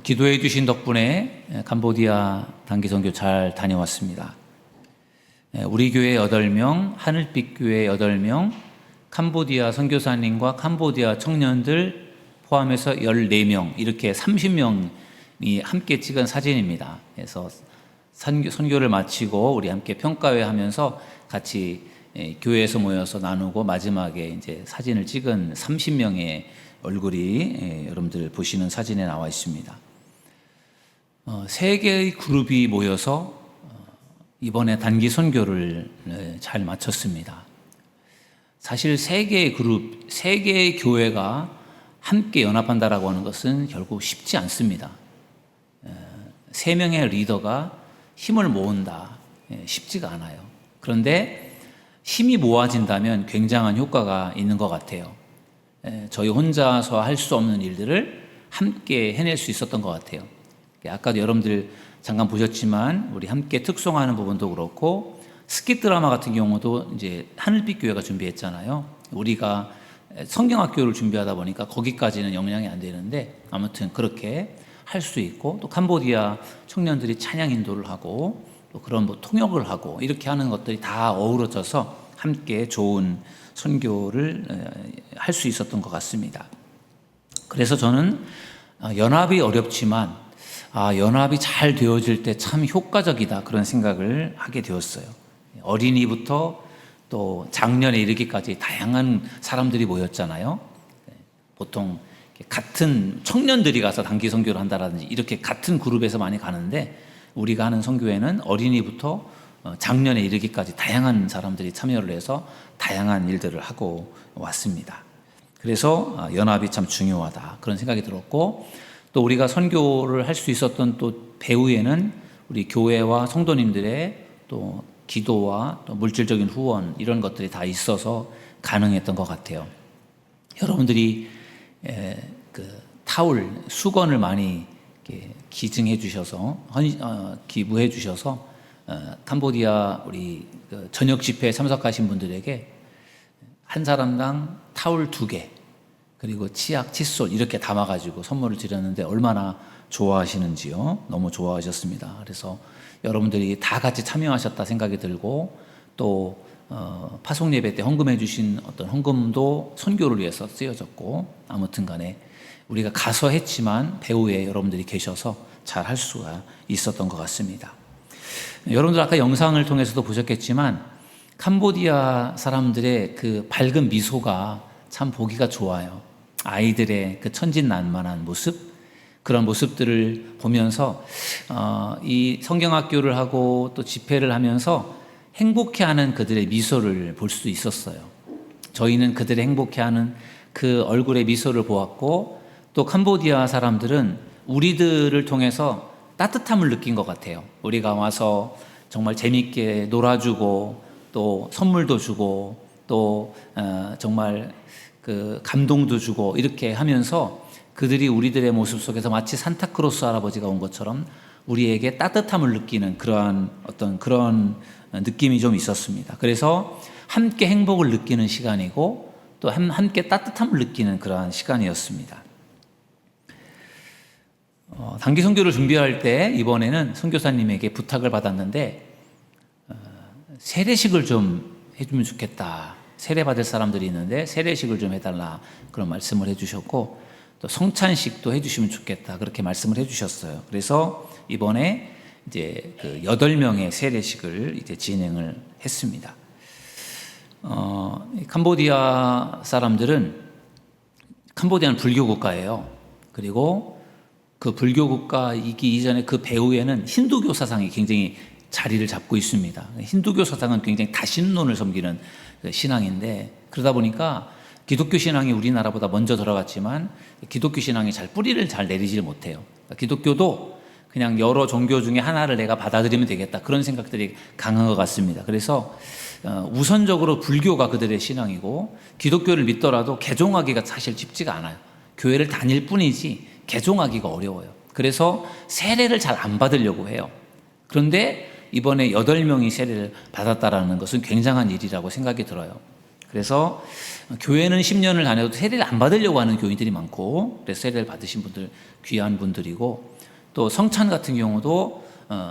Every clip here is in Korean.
기도해 주신 덕분에 캄보디아 단기 선교 잘 다녀왔습니다. 우리 교회 8명, 하늘빛 교회 8명, 캄보디아 선교사님과 캄보디아 청년들 포함해서 14명, 이렇게 30명이 함께 찍은 사진입니다. 그래서 선교를 마치고 우리 함께 평가회 하면서 같이 교회에서 모여서 나누고 마지막에 이제 사진을 찍은 30명의 얼굴이 여러분들 보시는 사진에 나와 있습니다. 세 개의 그룹이 모여서 이번에 단기 선교를 잘 마쳤습니다. 사실 세 개의 그룹, 세 개의 교회가 함께 연합한다라고 하는 것은 결국 쉽지 않습니다. 세 명의 리더가 힘을 모은다, 쉽지가 않아요. 그런데 힘이 모아진다면 굉장한 효과가 있는 것 같아요. 저희 혼자서 할 수 없는 일들을 함께 해낼 수 있었던 것 같아요. 아까도 여러분들 잠깐 보셨지만 우리 함께 특송하는 부분도 그렇고 스킷 드라마 같은 경우도 이제 하늘빛 교회가 준비했잖아요. 우리가 성경학교를 준비하다 보니까 거기까지는 영향이 안 되는데 아무튼 그렇게 할 수 있고, 또 캄보디아 청년들이 찬양 인도를 하고 또 그런 통역을 하고 이렇게 하는 것들이 다 어우러져서 함께 좋은 선교를 할 수 있었던 것 같습니다. 그래서 저는 연합이 어렵지만 연합이 잘 되어질 때 참 효과적이다, 그런 생각을 하게 되었어요. 어린이부터 또 장년에 이르기까지 다양한 사람들이 모였잖아요. 보통 같은 청년들이 가서 단기 선교를 한다라든지 이렇게 같은 그룹에서 많이 가는데, 우리가 하는 선교회는 어린이부터 장년에 이르기까지 다양한 사람들이 참여를 해서 다양한 일들을 하고 왔습니다. 그래서 연합이 참 중요하다, 그런 생각이 들었고, 또 우리가 선교를 할 수 있었던 또 배후에는 우리 교회와 성도님들의 또 기도와 또 물질적인 후원, 이런 것들이 다 있어서 가능했던 것 같아요. 여러분들이 그 타올, 수건을 많이 기증해 주셔서 기부해 주셔서 캄보디아 우리 저녁 집회에 참석하신 분들에게 한 사람당 타올 2개 그리고 치약, 칫솔 이렇게 담아가지고 선물을 드렸는데 얼마나 좋아하시는지요. 너무 좋아하셨습니다. 그래서 여러분들이 다 같이 참여하셨다 생각이 들고, 또 파송 예배 때 헌금해 주신 어떤 헌금도 선교를 위해서 쓰여졌고, 아무튼 간에 우리가 가서 했지만 배후에 여러분들이 계셔서 잘 할 수가 있었던 것 같습니다. 여러분들 아까 영상을 통해서도 보셨겠지만 캄보디아 사람들의 그 밝은 미소가 참 보기가 좋아요. 아이들의 그 천진난만한 모습, 그런 모습들을 보면서 이 성경학교를 하고 또 집회를 하면서 행복해하는 그들의 미소를 볼 수 있었어요. 저희는 그들의 행복해하는 그 얼굴의 미소를 보았고, 또 캄보디아 사람들은 우리들을 통해서 따뜻함을 느낀 것 같아요. 우리가 와서 정말 재밌게 놀아주고 또 선물도 주고 또 정말 그 감동도 주고 이렇게 하면서 그들이 우리들의 모습 속에서 마치 산타크로스 할아버지가 온 것처럼 우리에게 따뜻함을 느끼는 그런 느낌이 좀 있었습니다. 그래서 함께 행복을 느끼는 시간이고 또 함께 따뜻함을 느끼는 그러한 시간이었습니다. 단기 선교를 준비할 때 이번에는 선교사님에게 부탁을 받았는데 세례식을 좀 해주면 좋겠다. 세례 받을 사람들이 있는데 세례식을 좀 해달라, 그런 말씀을 해주셨고, 또 성찬식도 해주시면 좋겠다, 그렇게 말씀을 해주셨어요. 그래서 이번에 이제 그 8명의 세례식을 이제 진행을 했습니다. 캄보디아 사람들은, 캄보디아는 불교 국가예요. 그리고 그 불교 국가이기 이전에 그 배후에는 힌두교 사상이 굉장히 자리를 잡고 있습니다. 힌두교 사상은 굉장히 다신론을 섬기는 신앙인데, 그러다 보니까 기독교 신앙이 우리나라보다 먼저 들어갔지만 기독교 신앙이 뿌리를 잘 내리질 못해요. 기독교도 그냥 여러 종교 중에 하나를 내가 받아들이면 되겠다, 그런 생각들이 강한 것 같습니다. 그래서 우선적으로 불교가 그들의 신앙이고, 기독교를 믿더라도 개종하기가 사실 쉽지가 않아요. 교회를 다닐 뿐이지 개종하기가 어려워요. 그래서 세례를 잘 안 받으려고 해요. 그런데 이번에 8명이 세례를 받았다라는 것은 굉장한 일이라고 생각이 들어요. 그래서 교회는 10년을 다녀도 세례를 안 받으려고 하는 교인들이 많고, 그래서 세례를 받으신 분들 귀한 분들이고, 또 성찬 같은 경우도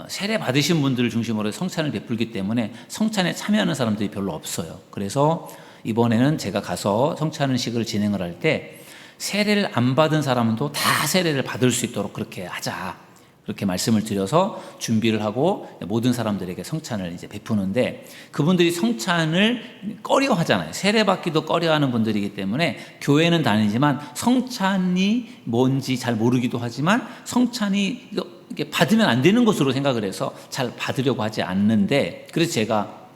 세례 받으신 분들을 중심으로 성찬을 베풀기 때문에 성찬에 참여하는 사람들이 별로 없어요. 그래서 이번에는 제가 가서 성찬식을 진행을 할 때 세례를 안 받은 사람도 다 세례를 받을 수 있도록 그렇게 하자, 그렇게 말씀을 드려서 준비를 하고 모든 사람들에게 성찬을 이제 베푸는데, 그분들이 성찬을 꺼려 하잖아요. 세례 받기도 꺼려 하는 분들이기 때문에 교회는 다니지만 성찬이 뭔지 잘 모르기도 하지만 성찬이 이렇게 받으면 안 되는 것으로 생각을 해서 잘 받으려고 하지 않는데, 그래서 제가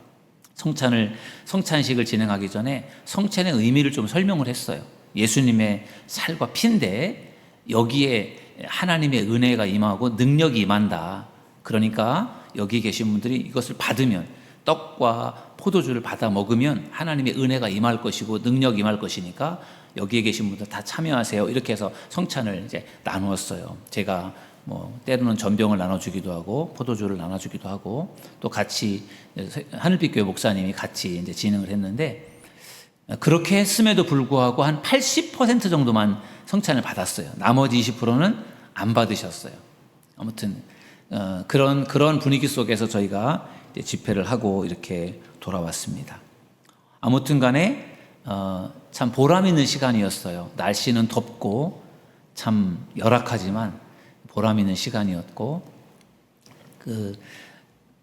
성찬식을 진행하기 전에 성찬의 의미를 좀 설명을 했어요. 예수님의 살과 피인데 여기에 하나님의 은혜가 임하고 능력이 임한다. 그러니까 여기 계신 분들이 이것을 받으면, 떡과 포도주를 받아 먹으면 하나님의 은혜가 임할 것이고 능력이 임할 것이니까 여기에 계신 분들 다 참여하세요. 이렇게 해서 성찬을 이제 나누었어요. 제가 때로는 전병을 나눠주기도 하고 포도주를 나눠주기도 하고, 또 같이 하늘빛 교회 목사님이 같이 이제 진행을 했는데, 그렇게 했음에도 불구하고 한 80% 정도만 성찬을 받았어요. 나머지 20%는 안 받으셨어요. 아무튼 그런 분위기 속에서 저희가 이제 집회를 하고 이렇게 돌아왔습니다. 아무튼 간에 참 보람 있는 시간이었어요. 날씨는 덥고 참 열악하지만 보람 있는 시간이었고, 그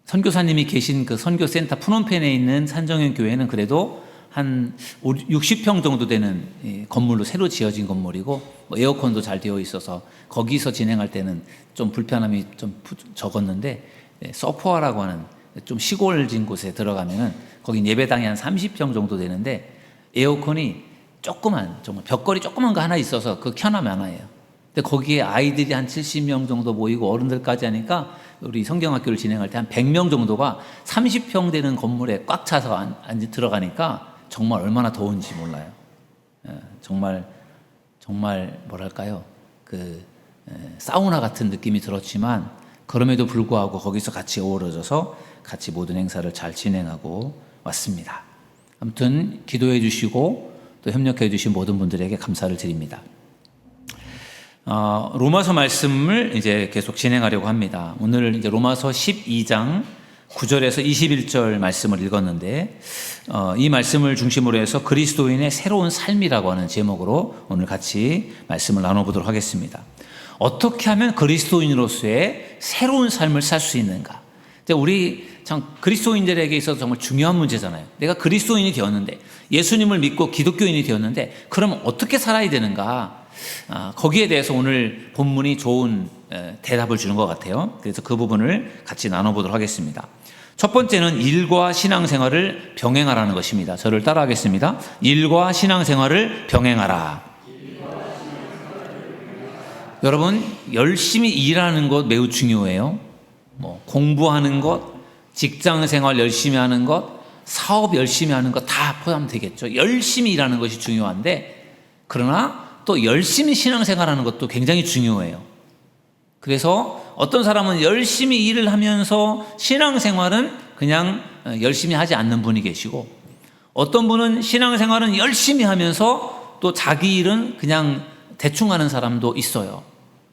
선교사님이 계신 그 선교센터 푸놈펜에 있는 산정현 교회는 그래도 한 60평 정도 되는 건물로 새로 지어진 건물이고, 에어컨도 잘 되어 있어서 거기서 진행할 때는 좀 불편함이 좀 적었는데, 서포아라고 하는 좀 시골진 곳에 들어가면은 거긴 예배당이 한 30평 정도 되는데 에어컨이 조그만, 정말 벽걸이 조그만 거 하나 있어서 그 켜놔면 하나예요. 근데 거기에 아이들이 한 70명 정도 모이고 어른들까지 하니까 우리 성경학교를 진행할 때 한 100명 정도가 30평 되는 건물에 꽉 차서 들어가니까 정말 얼마나 더운지 몰라요. 정말 뭐랄까요, 사우나 같은 느낌이 들었지만 그럼에도 불구하고 거기서 같이 어우러져서 같이 모든 행사를 잘 진행하고 왔습니다. 아무튼 기도해 주시고 또 협력해 주신 모든 분들에게 감사를 드립니다. 로마서 말씀을 이제 계속 진행하려고 합니다. 오늘 이제 로마서 12장 9절에서 21절 말씀을 읽었는데, 이 말씀을 중심으로 해서 그리스도인의 새로운 삶이라고 하는 제목으로 오늘 같이 말씀을 나눠보도록 하겠습니다. 어떻게 하면 그리스도인으로서의 새로운 삶을 살 수 있는가? 우리 참 그리스도인들에게 있어서 정말 중요한 문제잖아요. 내가 그리스도인이 되었는데, 예수님을 믿고 기독교인이 되었는데, 그러면 어떻게 살아야 되는가? 거기에 대해서 오늘 본문이 좋은 대답을 주는 것 같아요. 그래서 그 부분을 같이 나눠보도록 하겠습니다. 첫 번째는 일과 신앙생활을 병행하라는 것입니다. 저를 따라하겠습니다. 일과 신앙생활을 병행하라. 여러분, 열심히 일하는 것 매우 중요해요. 공부하는 것, 직장생활 열심히 하는 것, 사업 열심히 하는 것 다 포함되겠죠. 열심히 일하는 것이 중요한데, 그러나 또 열심히 신앙생활하는 것도 굉장히 중요해요. 그래서 어떤 사람은 열심히 일을 하면서 신앙생활은 그냥 열심히 하지 않는 분이 계시고, 어떤 분은 신앙생활은 열심히 하면서 또 자기 일은 그냥 대충 하는 사람도 있어요.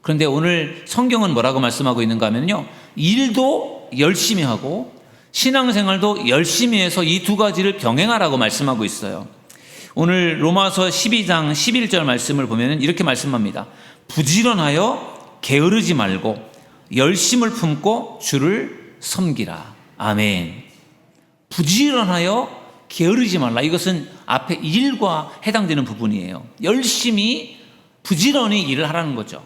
그런데 오늘 성경은 뭐라고 말씀하고 있는가 하면요, 일도 열심히 하고 신앙생활도 열심히 해서 이 두 가지를 병행하라고 말씀하고 있어요. 오늘 로마서 12장 11절 말씀을 보면 이렇게 말씀합니다. 부지런하여 게으르지 말고 열심을 품고 주를 섬기라. 아멘. 부지런하여 게으르지 말라. 이것은 앞에 일과 해당되는 부분이에요. 열심히 부지런히 일을 하라는 거죠.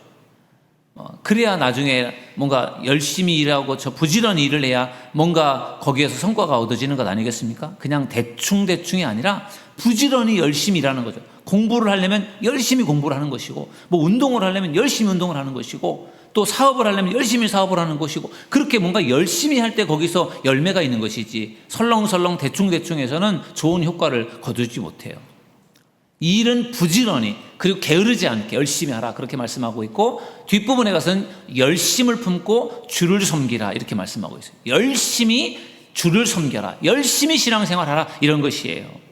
그래야 나중에 뭔가 열심히 일하고 저 부지런히 일을 해야 뭔가 거기에서 성과가 얻어지는 것 아니겠습니까? 그냥 대충이 아니라 부지런히 열심히 일하는 거죠. 공부를 하려면 열심히 공부를 하는 것이고, 운동을 하려면 열심히 운동을 하는 것이고, 또 사업을 하려면 열심히 사업을 하는 것이고, 그렇게 뭔가 열심히 할 때 거기서 열매가 있는 것이지 설렁설렁 대충해서는 좋은 효과를 거두지 못해요. 이 일은 부지런히 그리고 게으르지 않게 열심히 하라, 그렇게 말씀하고 있고, 뒷부분에 가서는 열심을 품고 주를 섬기라 이렇게 말씀하고 있어요. 열심히 주를 섬겨라, 열심히 신앙생활하라, 이런 것이에요.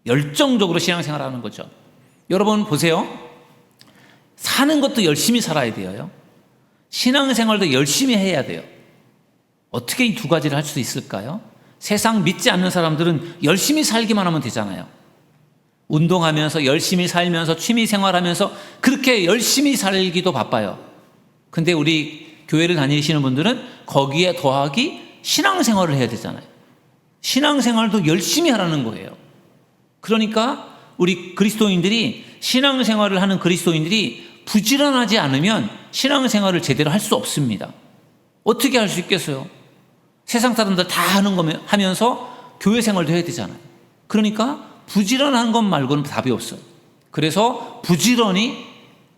열정적으로 신앙생활 하는 거죠. 여러분 보세요. 사는 것도 열심히 살아야 돼요. 신앙생활도 열심히 해야 돼요. 어떻게 이 두 가지를 할 수 있을까요? 세상 믿지 않는 사람들은 열심히 살기만 하면 되잖아요. 운동하면서 열심히 살면서 취미생활하면서 그렇게 열심히 살기도 바빠요. 근데 우리 교회를 다니시는 분들은 거기에 더하기 신앙생활을 해야 되잖아요. 신앙생활도 열심히 하라는 거예요. 그러니까 우리 그리스도인들이, 신앙생활을 하는 그리스도인들이 부지런하지 않으면 신앙생활을 제대로 할 수 없습니다. 어떻게 할 수 있겠어요? 세상 사람들 다 하는 거 하면서 교회 생활도 해야 되잖아요. 그러니까 부지런한 것 말고는 답이 없어요. 그래서 부지런히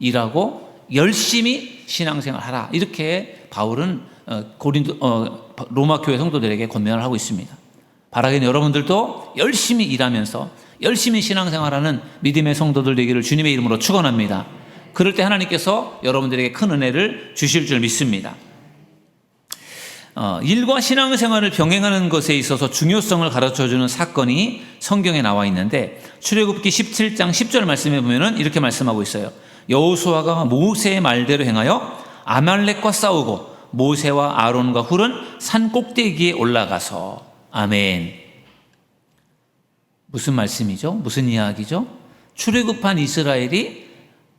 일하고 열심히 신앙생활 하라, 이렇게 바울은 로마 교회 성도들에게 권면을 하고 있습니다. 바라기는 여러분들도 열심히 일하면서 열심히 신앙생활하는 믿음의 성도들 되기를 주님의 이름으로 축원합니다. 그럴 때 하나님께서 여러분들에게 큰 은혜를 주실 줄 믿습니다. 일과 신앙생활을 병행하는 것에 있어서 중요성을 가르쳐주는 사건이 성경에 나와 있는데, 출애굽기 17장 10절 말씀에 보면은 이렇게 말씀하고 있어요. 여호수아가 모세의 말대로 행하여 아말렉과 싸우고 모세와 아론과 훌은 산 꼭대기에 올라가서. 아멘. 무슨 말씀이죠? 무슨 이야기죠? 출애굽한 이스라엘이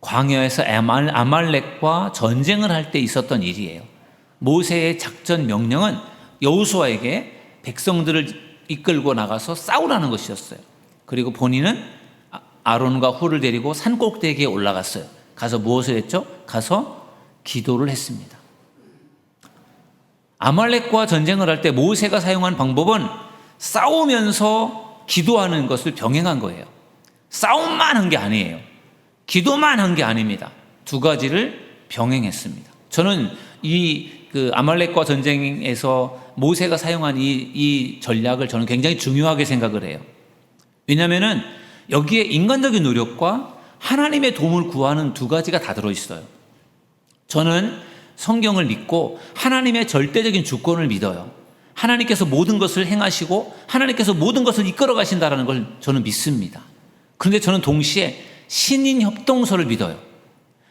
광야에서 아말렉과 전쟁을 할 때 있었던 일이에요. 모세의 작전 명령은 여호수아에게 백성들을 이끌고 나가서 싸우라는 것이었어요. 그리고 본인은 아론과 훌을 데리고 산 꼭대기에 올라갔어요. 가서 무엇을 했죠? 가서 기도를 했습니다. 아말렉과 전쟁을 할 때 모세가 사용한 방법은 싸우면서 기도하는 것을 병행한 거예요. 싸움만 한 게 아니에요. 기도만 한 게 아닙니다. 두 가지를 병행했습니다. 저는 아말렉과 전쟁에서 모세가 사용한 이 전략을 저는 굉장히 중요하게 생각을 해요. 왜냐하면 여기에 인간적인 노력과 하나님의 도움을 구하는 두 가지가 다 들어있어요. 저는 성경을 믿고 하나님의 절대적인 주권을 믿어요. 하나님께서 모든 것을 행하시고 하나님께서 모든 것을 이끌어 가신다는 걸 저는 믿습니다. 그런데 저는 동시에 신인 협동서를 믿어요.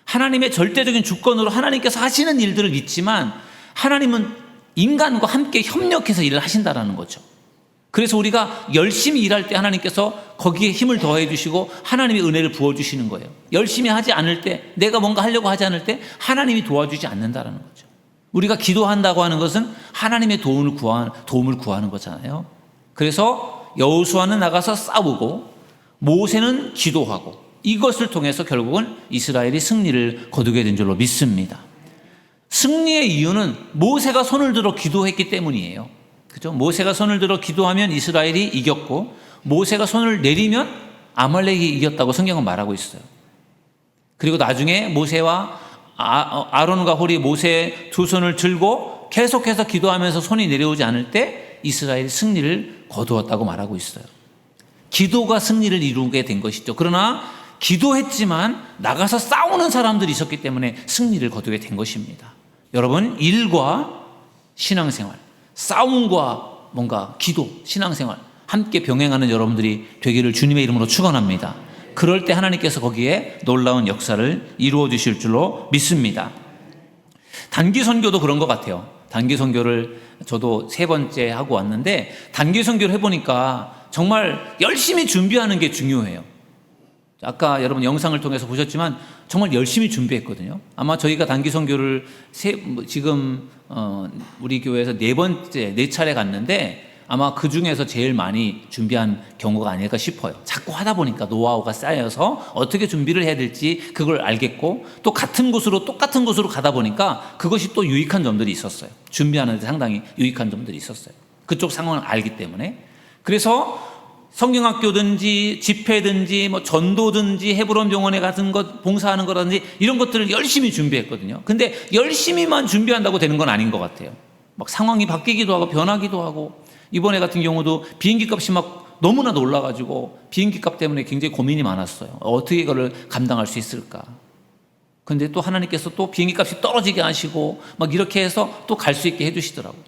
하나님의 절대적인 주권으로 하나님께서 하시는 일들을 믿지만 하나님은 인간과 함께 협력해서 일을 하신다는 거죠. 그래서 우리가 열심히 일할 때 하나님께서 거기에 힘을 더해 주시고 하나님의 은혜를 부어주시는 거예요. 열심히 하지 않을 때, 내가 뭔가 하려고 하지 않을 때 하나님이 도와주지 않는다는 거죠. 우리가 기도한다고 하는 것은 하나님의 도움을 구하는 거잖아요. 그래서 여호수아는 나가서 싸우고 모세는 기도하고, 이것을 통해서 결국은 이스라엘이 승리를 거두게 된 줄로 믿습니다. 승리의 이유는 모세가 손을 들어 기도했기 때문이에요. 그죠? 모세가 손을 들어 기도하면 이스라엘이 이겼고, 모세가 손을 내리면 아말렉이 이겼다고 성경은 말하고 있어요. 그리고 나중에 모세와 아론과 홀이 모세의 두 손을 들고 계속해서 기도하면서 손이 내려오지 않을 때 이스라엘이 승리를 거두었다고 말하고 있어요. 기도가 승리를 이루게 된 것이죠. 그러나 기도했지만 나가서 싸우는 사람들이 있었기 때문에 승리를 거두게 된 것입니다. 여러분, 일과 신앙생활, 싸움과 뭔가 기도, 신앙생활 함께 병행하는 여러분들이 되기를 주님의 이름으로 축원합니다. 그럴 때 하나님께서 거기에 놀라운 역사를 이루어 주실 줄로 믿습니다. 단기 선교도 그런 것 같아요. 단기 선교를 저도 3번째 하고 왔는데, 단기 선교를 해보니까 정말 열심히 준비하는 게 중요해요. 아까 여러분 영상을 통해서 보셨지만 정말 열심히 준비했거든요. 아마 저희가 단기 선교를 지금 우리 교회에서 4차례 갔는데 아마 그 중에서 제일 많이 준비한 경우가 아닐까 싶어요. 자꾸 하다 보니까 노하우가 쌓여서 어떻게 준비를 해야 될지 그걸 알겠고, 또 똑같은 곳으로 가다 보니까 그것이 또 유익한 점들이 있었어요. 준비하는 데 상당히 유익한 점들이 있었어요. 그쪽 상황을 알기 때문에. 그래서 성경학교든지 집회든지 전도든지 헤브론 병원에 같은 것 봉사하는 거라든지 이런 것들을 열심히 준비했거든요. 근데 열심히만 준비한다고 되는 건 아닌 것 같아요. 막 상황이 바뀌기도 하고 변하기도 하고, 이번에 같은 경우도 비행기 값이 막 너무나도 올라가지고 비행기 값 때문에 굉장히 고민이 많았어요. 어떻게 이거를 감당할 수 있을까. 근데 또 하나님께서 또 비행기 값이 떨어지게 하시고 막 이렇게 해서 또 갈 수 있게 해주시더라고요.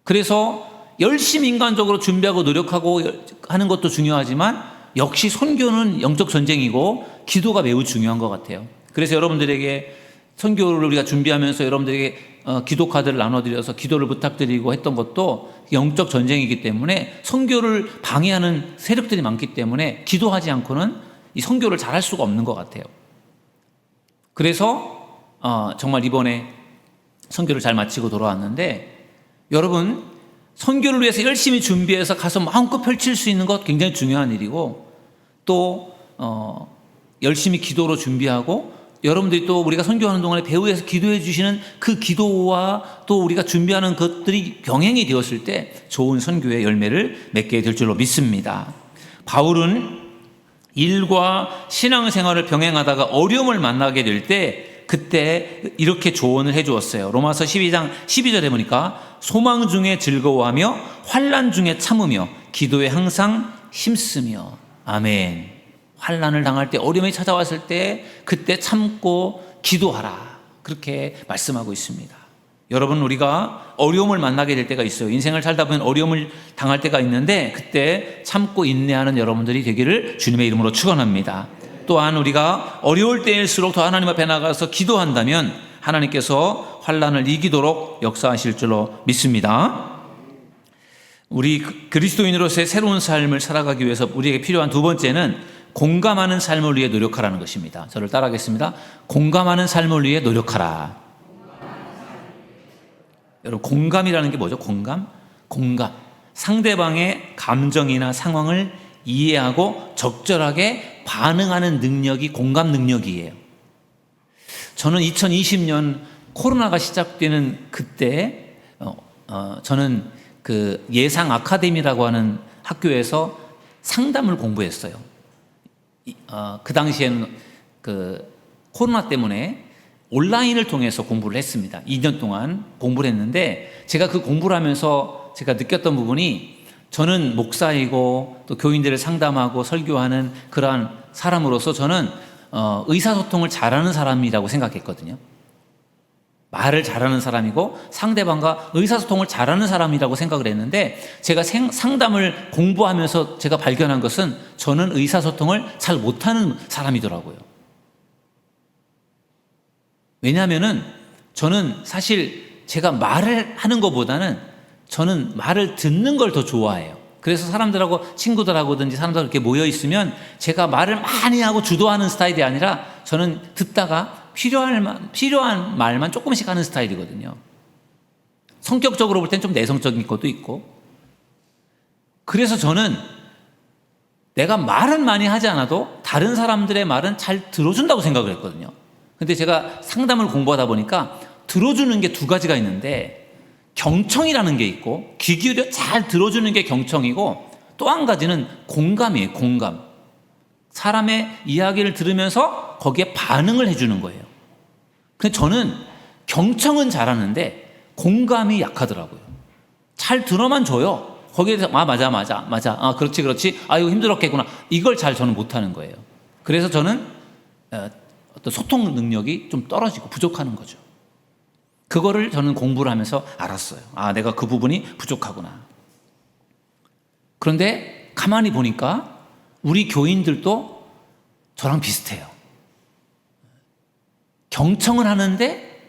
그래서 열심히 인간적으로 준비하고 노력하고 하는 것도 중요하지만 역시 선교는 영적 전쟁이고 기도가 매우 중요한 것 같아요. 그래서 여러분들에게 선교를 우리가 준비하면서 여러분들에게 기도 카드를 나눠드려서 기도를 부탁드리고 했던 것도 영적 전쟁이기 때문에 선교를 방해하는 세력들이 많기 때문에 기도하지 않고는 이 선교를 잘할 수가 없는 것 같아요. 그래서 정말 이번에 선교를 잘 마치고 돌아왔는데, 여러분 선교를 위해서 열심히 준비해서 가서 마음껏 펼칠 수 있는 것 굉장히 중요한 일이고, 또 열심히 기도로 준비하고 여러분들이 또 우리가 선교하는 동안에 배후에서 기도해 주시는 그 기도와 또 우리가 준비하는 것들이 병행이 되었을 때 좋은 선교의 열매를 맺게 될 줄로 믿습니다. 바울은 일과 신앙생활을 병행하다가 어려움을 만나게 될 때 그때 이렇게 조언을 해 주었어요. 로마서 12장 12절에 보니까 소망 중에 즐거워하며 환난 중에 참으며 기도에 항상 힘쓰며. 아멘. 환난을 당할 때, 어려움이 찾아왔을 때 그때 참고 기도하라, 그렇게 말씀하고 있습니다. 여러분, 우리가 어려움을 만나게 될 때가 있어요. 인생을 살다 보면 어려움을 당할 때가 있는데 그때 참고 인내하는 여러분들이 되기를 주님의 이름으로 축원합니다. 또한 우리가 어려울 때일수록 더 하나님 앞에 나가서 기도한다면 하나님께서 환난을 이기도록 역사하실 줄로 믿습니다. 우리 그리스도인으로서의 새로운 삶을 살아가기 위해서 우리에게 필요한 두 번째는 공감하는 삶을 위해 노력하라는 것입니다. 저를 따라하겠습니다. 공감하는 삶을 위해 노력하라. 여러분, 공감이라는 게 뭐죠? 공감. 상대방의 감정이나 상황을 이해하고 적절하게 반응하는 능력이 공감 능력이에요. 저는 2020년 코로나가 시작되는 그때 저는 그 예상 아카데미라고 하는 학교에서 상담을 공부했어요. 그 당시에는 그 코로나 때문에 온라인을 통해서 공부를 했습니다. 2년 동안 공부를 했는데, 제가 그 공부를 하면서 제가 느꼈던 부분이, 저는 목사이고 또 교인들을 상담하고 설교하는 그러한 사람으로서 저는 의사소통을 잘하는 사람이라고 생각했거든요. 말을 잘하는 사람이고 상대방과 의사소통을 잘하는 사람이라고 생각을 했는데, 제가 상담을 공부하면서 제가 발견한 것은 저는 의사소통을 잘 못하는 사람이더라고요. 왜냐하면은 저는 사실 제가 말을 하는 것보다는 저는 말을 듣는 걸 더 좋아해요. 그래서 사람들하고, 친구들하고든지 사람들 이렇게 모여 있으면 제가 말을 많이 하고 주도하는 스타일이 아니라 저는 듣다가 필요한 말만 조금씩 하는 스타일이거든요. 성격적으로 볼 땐 좀 내성적인 것도 있고. 그래서 저는 내가 말은 많이 하지 않아도 다른 사람들의 말은 잘 들어준다고 생각을 했거든요. 근데 제가 상담을 공부하다 보니까 들어주는 게 두 가지가 있는데, 경청이라는 게 있고, 귀 기울여 잘 들어주는 게 경청이고, 또 한 가지는 공감이에요. 공감. 사람의 이야기를 들으면서 거기에 반응을 해주는 거예요. 근데 저는 경청은 잘하는데 공감이 약하더라고요. 잘 들어만 줘요. 거기에 대해서 맞아. 그렇지. 이거 힘들었겠구나. 이걸 잘 저는 못하는 거예요. 그래서 저는 어떤 소통 능력이 좀 떨어지고 부족하는 거죠. 그거를 저는 공부를 하면서 알았어요. 내가 그 부분이 부족하구나. 그런데 가만히 보니까 우리 교인들도 저랑 비슷해요. 경청을 하는데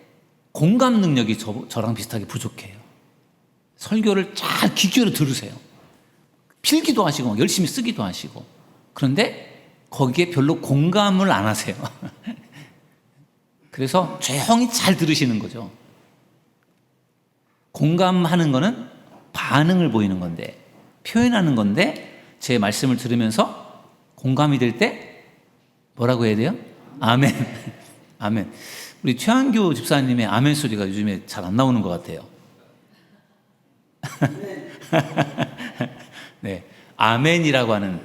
공감 능력이 저랑 비슷하게 부족해요. 설교를 잘 귀 기울여 들으세요. 필기도 하시고 열심히 쓰기도 하시고. 그런데 거기에 별로 공감을 안 하세요. 그래서 조용히 잘 들으시는 거죠. 공감하는 거는 반응을 보이는 건데, 표현하는 건데, 제 말씀을 들으면서 공감이 될 때 뭐라고 해야 돼요? 아멘. 아멘. 우리 최한교 집사님의 아멘 소리가 요즘에 잘 안 나오는 것 같아요. 네, 아멘이라고 하는,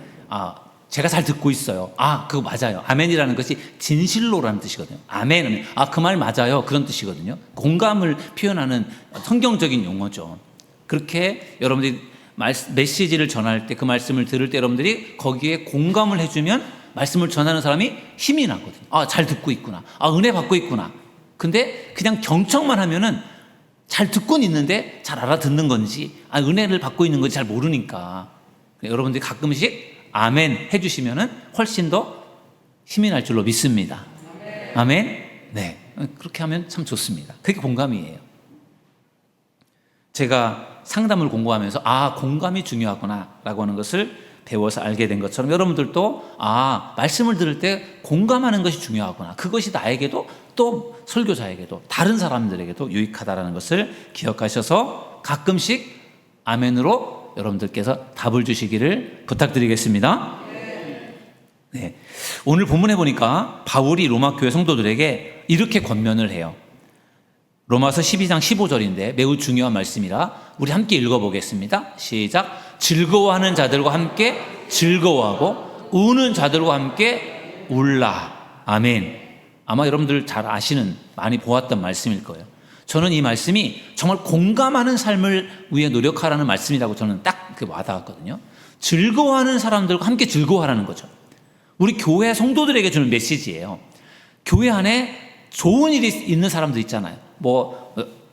제가 잘 듣고 있어요. 그거 맞아요. 아멘이라는 것이 진실로라는 뜻이거든요. 아멘은 그 말 맞아요, 그런 뜻이거든요. 공감을 표현하는 성경적인 용어죠. 그렇게 여러분들이 메시지를 전할 때, 그 말씀을 들을 때 여러분들이 거기에 공감을 해주면 말씀을 전하는 사람이 힘이 나거든요. 잘 듣고 있구나. 은혜 받고 있구나. 근데 그냥 경청만 하면은 잘 듣고는 있는데 잘 알아듣는 건지 은혜를 받고 있는 건지 잘 모르니까 여러분들이 가끔씩 아멘 해주시면 훨씬 더 힘이 날 줄로 믿습니다. 아멘. 네, 그렇게 하면 참 좋습니다. 그게 공감이에요. 제가 상담을 공부하면서 공감이 중요하구나 라고 하는 것을 배워서 알게 된 것처럼 여러분들도 말씀을 들을 때 공감하는 것이 중요하구나, 그것이 나에게도 또 설교자에게도 다른 사람들에게도 유익하다라는 것을 기억하셔서 가끔씩 아멘으로 여러분들께서 답을 주시기를 부탁드리겠습니다. 네. 오늘 본문에 보니까 바울이 로마 교회 성도들에게 이렇게 권면을 해요. 로마서 12장 15절인데 매우 중요한 말씀이라 우리 함께 읽어보겠습니다. 시작. 즐거워하는 자들과 함께 즐거워하고 우는 자들과 함께 울라. 아멘. 아마 여러분들 잘 아시는, 많이 보았던 말씀일 거예요. 저는 이 말씀이 정말 공감하는 삶을 위해 노력하라는 말씀이라고 저는 딱 와닿았거든요. 즐거워하는 사람들과 함께 즐거워하라는 거죠. 우리 교회 성도들에게 주는 메시지예요. 교회 안에 좋은 일이 있는 사람들 있잖아요.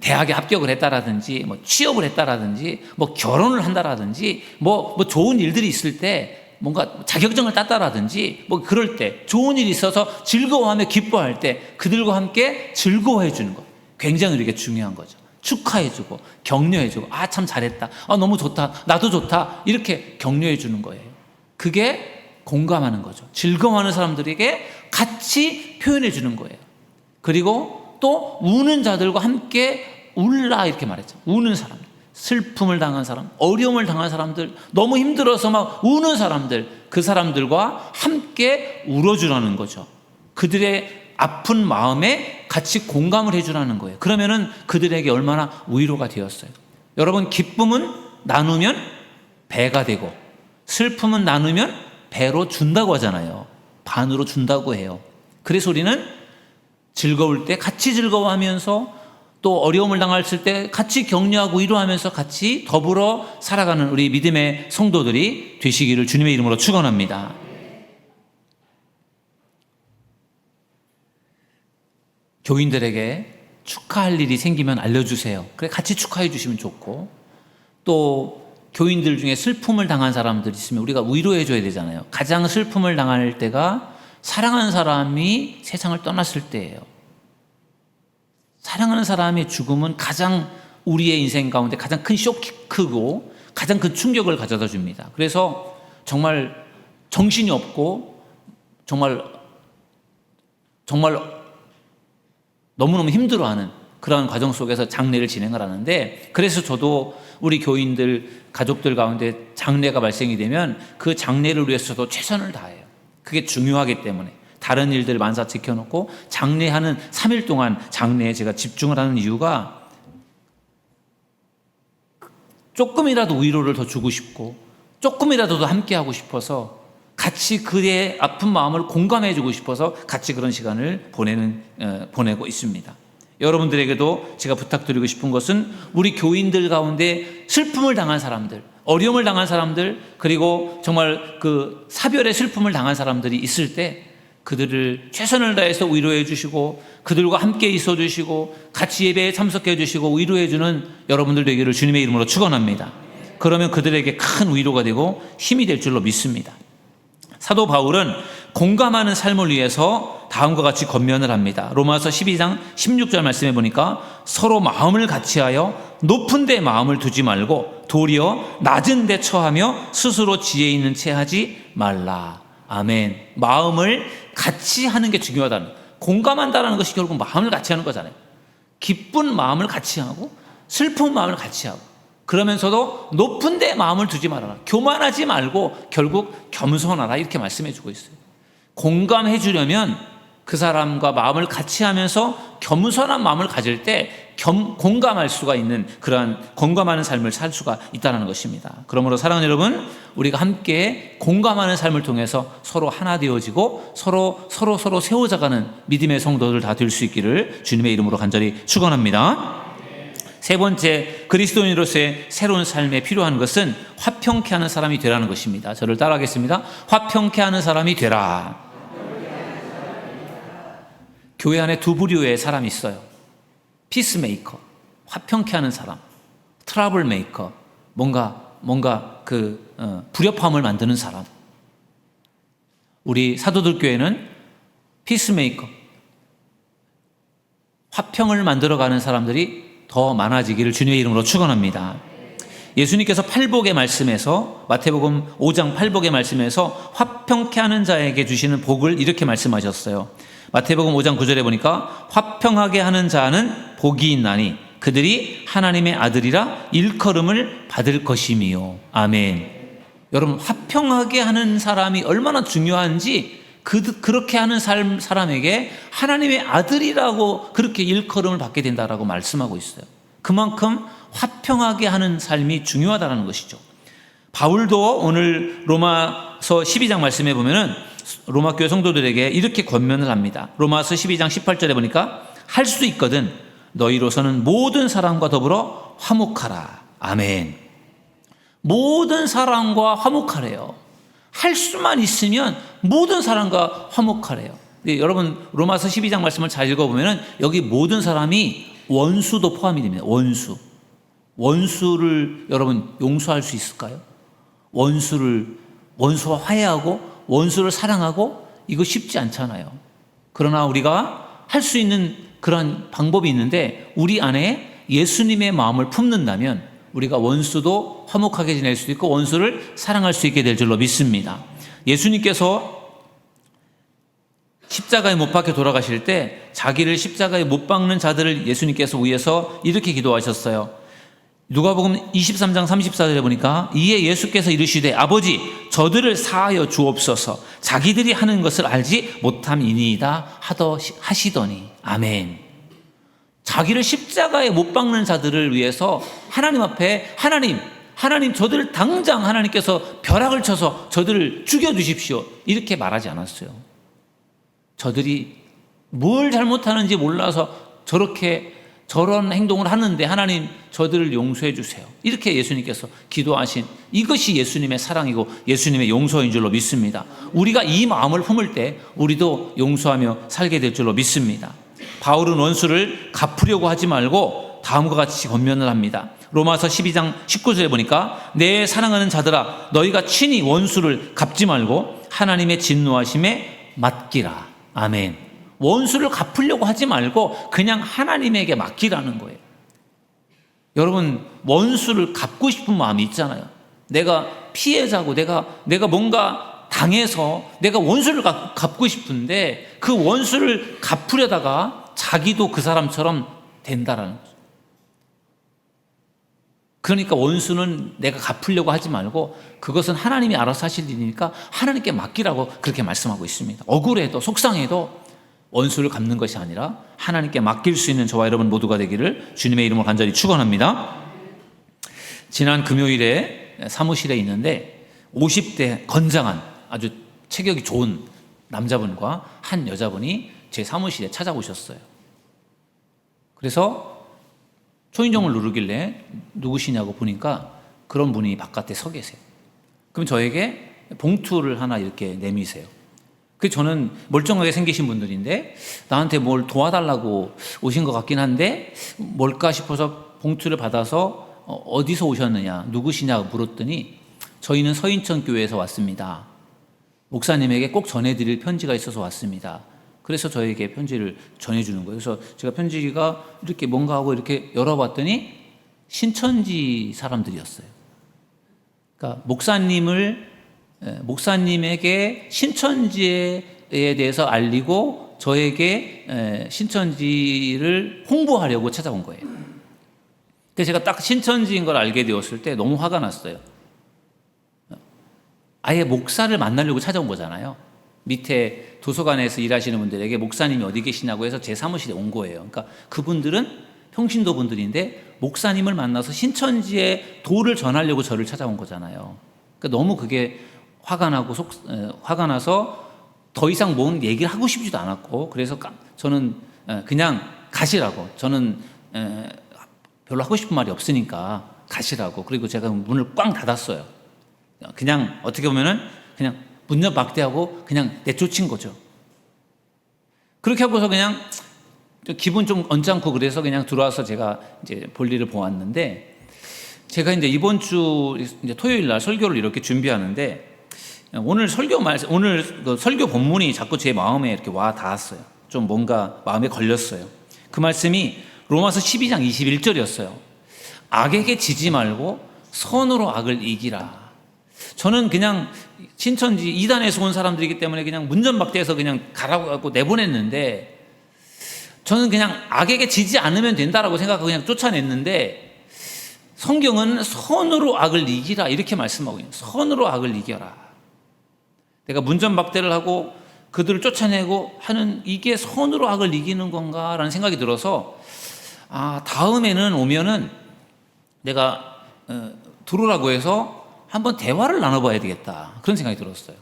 대학에 합격을 했다라든지, 취업을 했다라든지, 결혼을 한다라든지, 좋은 일들이 있을 때, 뭔가 자격증을 땄다라든지, 그럴 때, 좋은 일이 있어서 즐거워하며 기뻐할 때, 그들과 함께 즐거워해 주는 것. 굉장히 이렇게 중요한 거죠. 축하해주고, 격려해주고, 참 잘했다. 너무 좋다. 나도 좋다. 이렇게 격려해 주는 거예요. 그게 공감하는 거죠. 즐거워하는 사람들에게 같이 표현해 주는 거예요. 그리고 또 우는 자들과 함께 울라 이렇게 말했죠. 우는 사람, 슬픔을 당한 사람, 어려움을 당한 사람들, 너무 힘들어서 막 우는 사람들, 그 사람들과 함께 울어주라는 거죠. 그들의 아픈 마음에 같이 공감을 해주라는 거예요. 그러면은 그들에게 얼마나 위로가 되었어요. 여러분, 기쁨은 나누면 배가 되고 슬픔은 나누면 배로 준다고 하잖아요. 반으로 준다고 해요. 그래서 우리는 즐거울 때 같이 즐거워하면서 또 어려움을 당했을 때 같이 격려하고 위로하면서 같이 더불어 살아가는 우리 믿음의 성도들이 되시기를 주님의 이름으로 축원합니다. 교인들에게 축하할 일이 생기면 알려주세요. 그래, 같이 축하해 주시면 좋고, 또 교인들 중에 슬픔을 당한 사람들 있으면 우리가 위로해 줘야 되잖아요. 가장 슬픔을 당할 때가 사랑하는 사람이 세상을 떠났을 때예요. 사랑하는 사람의 죽음은 가장 우리의 인생 가운데 가장 큰 쇼크고 가장 큰 충격을 가져다 줍니다. 그래서 정말 정신이 없고 정말 너무너무 힘들어하는 그런 과정 속에서 장례를 진행을 하는데, 그래서 저도 우리 교인들 가족들 가운데 장례가 발생이 되면 그 장례를 위해서도 최선을 다해요. 그게 중요하기 때문에 다른 일들 만사 지켜놓고 장례하는 3일 동안 장례에 제가 집중을 하는 이유가 조금이라도 위로를 더 주고 싶고 조금이라도 더 함께하고 싶어서, 같이 그의 아픈 마음을 공감해 주고 싶어서 같이 그런 시간을 보내고 있습니다. 여러분들에게도 제가 부탁드리고 싶은 것은 우리 교인들 가운데 슬픔을 당한 사람들, 어려움을 당한 사람들, 그리고 정말 그 사별의 슬픔을 당한 사람들이 있을 때 그들을 최선을 다해서 위로해 주시고 그들과 함께 있어 주시고 같이 예배에 참석해 주시고 위로해 주는 여러분들 되기를 주님의 이름으로 축원합니다. 그러면 그들에게 큰 위로가 되고 힘이 될 줄로 믿습니다. 사도 바울은 공감하는 삶을 위해서 다음과 같이 권면을 합니다. 로마서 12장 16절 말씀해 보니까 서로 마음을 같이하여 높은 데 마음을 두지 말고 도리어 낮은 데 처하며 스스로 지혜 있는 채 하지 말라. 아멘. 마음을 같이 하는 게 중요하다는, 공감한다는 것이 결국 마음을 같이 하는 거잖아요. 기쁜 마음을 같이 하고 슬픈 마음을 같이 하고, 그러면서도 높은 데 마음을 두지 말아라. 교만하지 말고 결국 겸손하라. 이렇게 말씀해 주고 있어요. 공감해 주려면 그 사람과 마음을 같이 하면서 겸손한 마음을 가질 때 공감할 수가 있는 그러한 공감하는 삶을 살 수가 있다는 것입니다. 그러므로 사랑하는 여러분, 우리가 함께 공감하는 삶을 통해서 서로 하나 되어지고 서로 세워져가는 믿음의 성도들 다 될 수 있기를 주님의 이름으로 간절히 축원합니다. 세 번째, 그리스도인으로서의 새로운 삶에 필요한 것은 화평케 하는 사람이 되라는 것입니다. 저를 따라하겠습니다. 화평케 하는 사람이 되라. 교회 안에 두 부류의 사람이 있어요. 피스메이커, 화평케 하는 사람, 트러블 메이커, 뭔가 불협화음을 만드는 사람. 우리 사도들 교회는 피스메이커, 화평을 만들어가는 사람들이 더 많아지기를 주님의 이름으로 축원합니다. 예수님께서 팔복의 말씀에서, 마태복음 5장 팔복의 말씀에서 화평케 하는 자에게 주시는 복을 이렇게 말씀하셨어요. 마태복음 5장 9절에 보니까 화평하게 하는 자는 복이 있나니 그들이 하나님의 아들이라 일컬음을 받을 것이미요. 아멘. 여러분, 화평하게 하는 사람이 얼마나 중요한지 그렇게 하는 사람에게 하나님의 아들이라고 그렇게 일컬음을 받게 된다라고 말씀하고 있어요. 그만큼 화평하게 하는 삶이 중요하다는 것이죠. 바울도 오늘 로마서 12장 말씀에 보면은 로마 교회 성도들에게 이렇게 권면을 합니다. 로마서 12장 18절에 보니까 할 수 있거든 너희로서는 모든 사람과 더불어 화목하라. 아멘. 모든 사람과 화목하래요. 할 수만 있으면 모든 사람과 화목하래요. 여러분 로마서 12장 말씀을 잘 읽어보면 여기 모든 사람이 원수도 포함이 됩니다. 원수를 여러분 용서할 수 있을까요? 원수와 화해하고 원수를 사랑하고 이거 쉽지 않잖아요. 그러나 우리가 할 수 있는 그런 방법이 있는데 우리 안에 예수님의 마음을 품는다면 우리가 원수도 화목하게 지낼 수 있고 원수를 사랑할 수 있게 될 줄로 믿습니다. 예수님께서 십자가에 못 박혀 돌아가실 때 자기를 십자가에 못 박는 자들을 예수님께서 위해서 이렇게 기도하셨어요. 누가복음 23장 34절에 보니까 이에 예수께서 이르시되 아버지 저들을 사하여 주옵소서 자기들이 하는 것을 알지 못함이니이다 하시더니 아멘. 자기를 십자가에 못 박는 자들을 위해서 하나님 앞에 하나님 저들을 당장 하나님께서 벼락을 쳐서 저들을 죽여주십시오 이렇게 말하지 않았어요. 저들이 뭘 잘못하는지 몰라서 저런 행동을 하는데 하나님 저들을 용서해 주세요. 이렇게 예수님께서 기도하신 이것이 예수님의 사랑이고 예수님의 용서인 줄로 믿습니다. 우리가 이 마음을 품을 때 우리도 용서하며 살게 될 줄로 믿습니다. 바울은 원수를 갚으려고 하지 말고 다음과 같이 권면을 합니다. 로마서 12장 19절에 보니까 내 사랑하는 자들아 너희가 친히 원수를 갚지 말고 하나님의 진노하심에 맡기라. 아멘. 원수를 갚으려고 하지 말고 그냥 하나님에게 맡기라는 거예요. 여러분 원수를 갚고 싶은 마음이 있잖아요. 내가 피해자고 내가 뭔가 당해서 내가 원수를 갚고 싶은데 그 원수를 갚으려다가 자기도 그 사람처럼 된다라는 거죠. 그러니까 원수는 내가 갚으려고 하지 말고 그것은 하나님이 알아서 하실 일이니까 하나님께 맡기라고 그렇게 말씀하고 있습니다. 억울해도 속상해도 원수를 갚는 것이 아니라 하나님께 맡길 수 있는 저와 여러분 모두가 되기를 주님의 이름으로 간절히 축원합니다. 지난 금요일에 사무실에 있는데 50대 건장한 아주 체격이 좋은 남자분과 한 여자분이 제 사무실에 찾아오셨어요. 그래서 초인종을 누르길래 누구시냐고 보니까 그런 분이 바깥에 서 계세요. 그럼 저에게 봉투를 하나 이렇게 내미세요. 그래서 저는 멀쩡하게 생기신 분들인데 나한테 뭘 도와달라고 오신 것 같긴 한데 뭘까 싶어서 봉투를 받아서 어디서 오셨느냐 누구시냐고 물었더니 저희는 서인천 교회에서 왔습니다. 목사님에게 꼭 전해드릴 편지가 있어서 왔습니다. 그래서 저에게 편지를 전해주는 거예요. 그래서 제가 편지가 이렇게 뭔가 하고 이렇게 열어봤더니 신천지 사람들이었어요. 그러니까 목사님에게 신천지에 대해서 알리고 저에게 신천지를 홍보하려고 찾아온 거예요. 근데 제가 딱 신천지인 걸 알게 되었을 때 너무 화가 났어요. 아예 목사를 만나려고 찾아온 거잖아요. 밑에 도서관에서 일하시는 분들에게 목사님이 어디 계시냐고 해서 제 사무실에 온 거예요. 그러니까 그분들은 평신도 분들인데 목사님을 만나서 신천지의 도를 전하려고 저를 찾아온 거잖아요. 그러니까 너무 그게 화가 나서 더 이상 뭔 얘기를 하고 싶지도 않았고 그래서 저는 그냥 가시라고 저는 별로 하고 싶은 말이 없으니까 가시라고 그리고 제가 문을 꽝 닫았어요. 그냥 어떻게 보면은 그냥 문옆 막대하고 그냥 내쫓은 거죠. 그렇게 하고서 그냥 기분 좀 언짢고 그래서 그냥 들어와서 제가 이제 볼일을 보았는데, 제가 이제 이번 주 이제 토요일 날 설교를 이렇게 준비하는데, 오늘 그 설교 본문이 자꾸 제 마음에 이렇게 와 닿았어요. 좀 뭔가 마음에 걸렸어요. 그 말씀이 로마서 12장 21절이었어요. 악에게 지지 말고 선으로 악을 이기라. 저는 그냥 신천지 이단에서 온 사람들이기 때문에 그냥 문전박대해서 그냥 가라고 하고 내보냈는데, 저는 그냥 악에게 지지 않으면 된다라고 생각하고 그냥 쫓아냈는데, 성경은 선으로 악을 이기라 이렇게 말씀하고 있는, 선으로 악을 이겨라. 내가 문전박대를 하고 그들을 쫓아내고 하는 이게 선으로 악을 이기는 건가라는 생각이 들어서, 다음에는 오면은 내가 들어오라고 해서 한번 대화를 나눠봐야 되겠다, 그런 생각이 들었어요.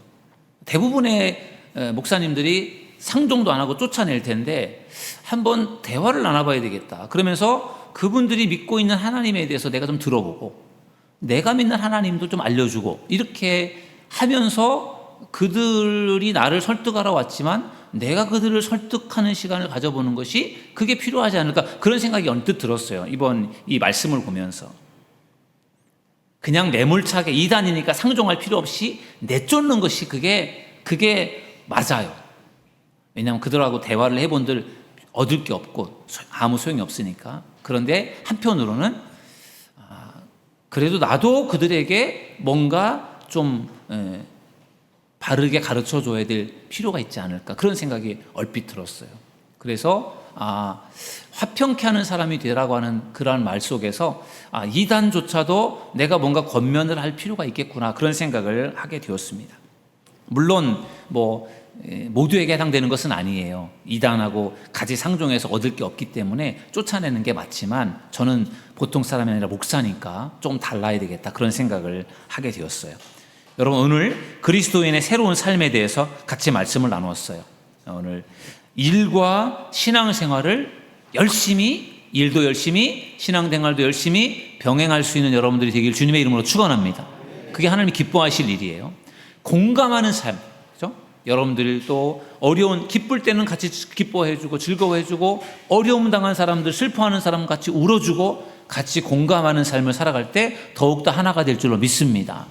대부분의 목사님들이 상종도 안 하고 쫓아낼 텐데 한번 대화를 나눠봐야 되겠다. 그러면서 그분들이 믿고 있는 하나님에 대해서 내가 좀 들어보고, 내가 믿는 하나님도 좀 알려주고, 이렇게 하면서 그들이 나를 설득하러 왔지만 내가 그들을 설득하는 시간을 가져보는 것이 그게 필요하지 않을까, 그런 생각이 언뜻 들었어요. 이번 이 말씀을 보면서 그냥 매몰차게 이단이니까 상종할 필요 없이 내쫓는 것이 그게 맞아요. 왜냐하면 그들하고 대화를 해본들 얻을 게 없고 아무 소용이 없으니까. 그런데 한편으로는 그래도 나도 그들에게 뭔가 좀 바르게 가르쳐 줘야 될 필요가 있지 않을까, 그런 생각이 얼핏 들었어요. 그래서 화평케 하는 사람이 되라고 하는 그러한 말 속에서 이단조차도 내가 뭔가 권면을 할 필요가 있겠구나, 그런 생각을 하게 되었습니다. 물론 모두에게 해당되는 것은 아니에요. 이단하고 같이 상종해서 얻을 게 없기 때문에 쫓아내는 게 맞지만, 저는 보통 사람이 아니라 목사니까 좀 달라야 되겠다, 그런 생각을 하게 되었어요. 여러분, 오늘 그리스도인의 새로운 삶에 대해서 같이 말씀을 나누었어요. 오늘 일과 신앙생활을 열심히, 일도 열심히, 신앙생활도 열심히 병행할 수 있는 여러분들이 되길 주님의 이름으로 축원합니다. 그게 하나님이 기뻐하실 일이에요. 공감하는 삶, 그렇죠? 여러분들도 기쁠 때는 같이 기뻐해주고 즐거워해주고, 어려움 당한 사람들, 슬퍼하는 사람 같이 울어주고, 같이 공감하는 삶을 살아갈 때 더욱더 하나가 될 줄로 믿습니다.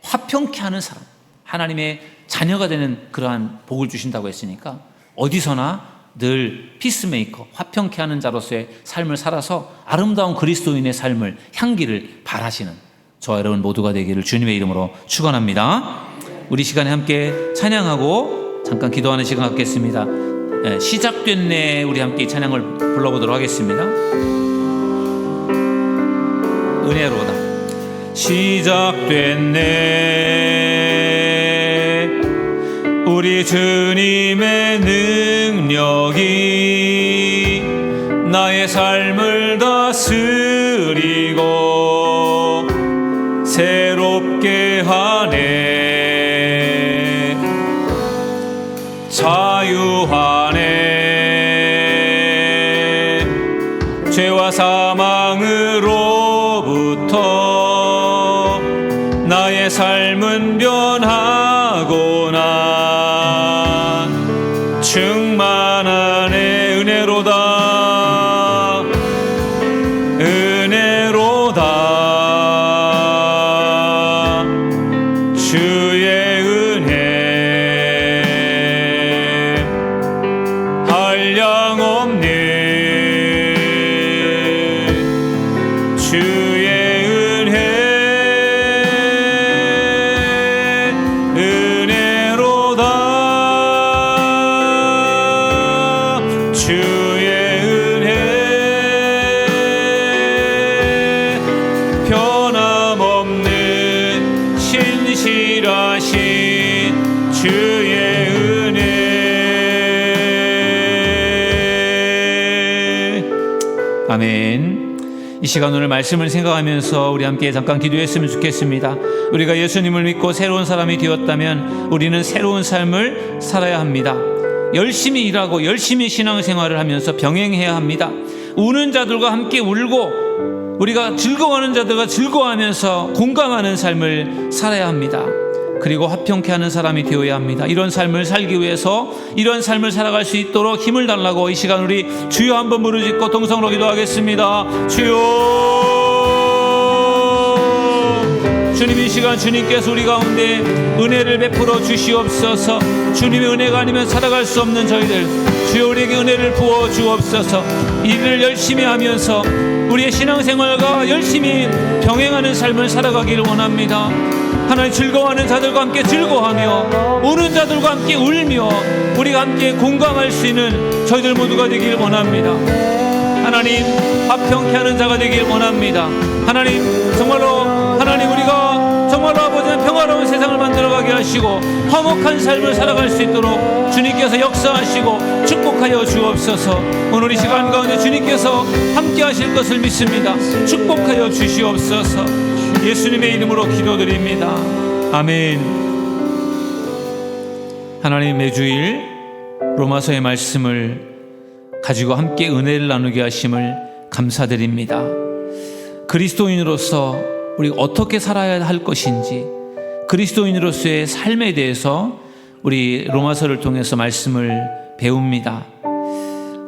화평케 하는 사람, 하나님의 자녀가 되는 그러한 복을 주신다고 했으니까 어디서나 늘 피스메이커, 화평케 하는 자로서의 삶을 살아서 아름다운 그리스도인의 삶을, 향기를 발하시는 저와 여러분 모두가 되기를 주님의 이름으로 축원합니다. 우리 시간에 함께 찬양하고 잠깐 기도하는 시간 갖겠습니다. 시작됐네, 우리 함께 이 찬양을 불러보도록 하겠습니다. 은혜로다. 시작됐네, 우리 주님의 능력이 나의 삶을 다스리고 새롭게 하네, 자유하네, 죄와 사망으로부터 나의 삶은 변하구나. 충만하네, 은혜로다, 은혜로다, 주의 은혜 한량없네, 주의 아멘. 이 시간 오늘 말씀을 생각하면서 우리 함께 잠깐 기도했으면 좋겠습니다. 우리가 예수님을 믿고 새로운 사람이 되었다면 우리는 새로운 삶을 살아야 합니다. 열심히 일하고 열심히 신앙생활을 하면서 병행해야 합니다. 우는 자들과 함께 울고 우리가 즐거워하는 자들과 즐거워하면서 공감하는 삶을 살아야 합니다. 그리고 화평케 하는 사람이 되어야 합니다. 이런 삶을 살기 위해서 이런 삶을 살아갈 수 있도록 힘을 달라고 이 시간 우리 주여 한번 부르짖고 동성으로 기도하겠습니다. 주여, 주님 이 시간 주님께서 우리 가운데 은혜를 베풀어 주시옵소서. 주님의 은혜가 아니면 살아갈 수 없는 저희들, 주여 우리에게 은혜를 부어 주옵소서. 일을 열심히 하면서 우리의 신앙생활과 열심히 병행하는 삶을 살아가기를 원합니다. 하나님, 즐거워하는 자들과 함께 즐거워하며 우는 자들과 함께 울며 우리가 함께 공감할 수 있는 저희들 모두가 되기를 원합니다. 하나님, 화평케 하는 자가 되길 원합니다. 하나님, 정말로 하나님, 우리가 정말로 아버지는 평화로운 세상을 만들어가게 하시고 화목한 삶을 살아갈 수 있도록 주님께서 역사하시고 축복하여 주옵소서. 오늘 이 시간 가운데 주님께서 함께 하실 것을 믿습니다. 축복하여 주시옵소서. 예수님의 이름으로 기도드립니다. 아멘. 하나님, 매주일 로마서의 말씀을 가지고 함께 은혜를 나누게 하심을 감사드립니다. 그리스도인으로서 우리가 어떻게 살아야 할 것인지, 그리스도인으로서의 삶에 대해서 우리 로마서를 통해서 말씀을 배웁니다.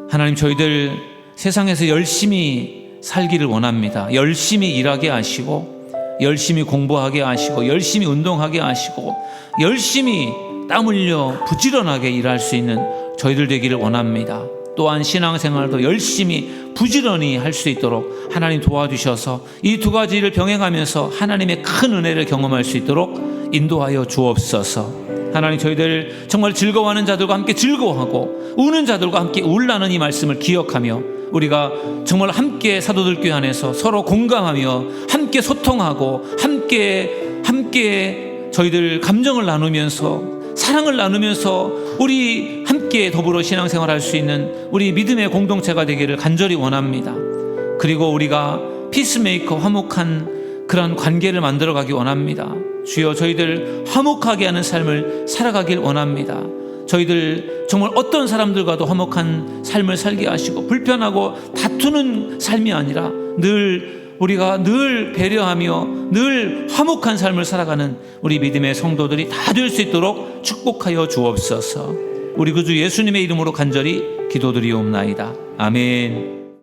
하나님, 저희들 세상에서 열심히 살기를 원합니다. 열심히 일하게 하시고, 열심히 공부하게 하시고, 열심히 운동하게 하시고, 열심히 땀 흘려 부지런하게 일할 수 있는 저희들 되기를 원합니다. 또한 신앙생활도 열심히 부지런히 할 수 있도록 하나님 도와주셔서 이 두 가지를 병행하면서 하나님의 큰 은혜를 경험할 수 있도록 인도하여 주옵소서. 하나님, 저희들 정말 즐거워하는 자들과 함께 즐거워하고 우는 자들과 함께 울라는 이 말씀을 기억하며 우리가 정말 함께 사도들교회 안에서 서로 공감하며 함께 소통하고 함께 저희들 감정을 나누면서 사랑을 나누면서 우리 함께 더불어 신앙생활할 수 있는 우리 믿음의 공동체가 되기를 간절히 원합니다. 그리고 우리가 피스메이커, 화목한 그런 관계를 만들어가기 원합니다. 주여, 저희들 화목하게 하는 삶을 살아가길 원합니다. 저희들 정말 어떤 사람들과도 화목한 삶을 살게 하시고 불편하고 다투는 삶이 아니라 우리가 늘 배려하며 늘 화목한 삶을 살아가는 우리 믿음의 성도들이 다 될 수 있도록 축복하여 주옵소서. 우리 구주 예수님의 이름으로 간절히 기도드리옵나이다. 아멘.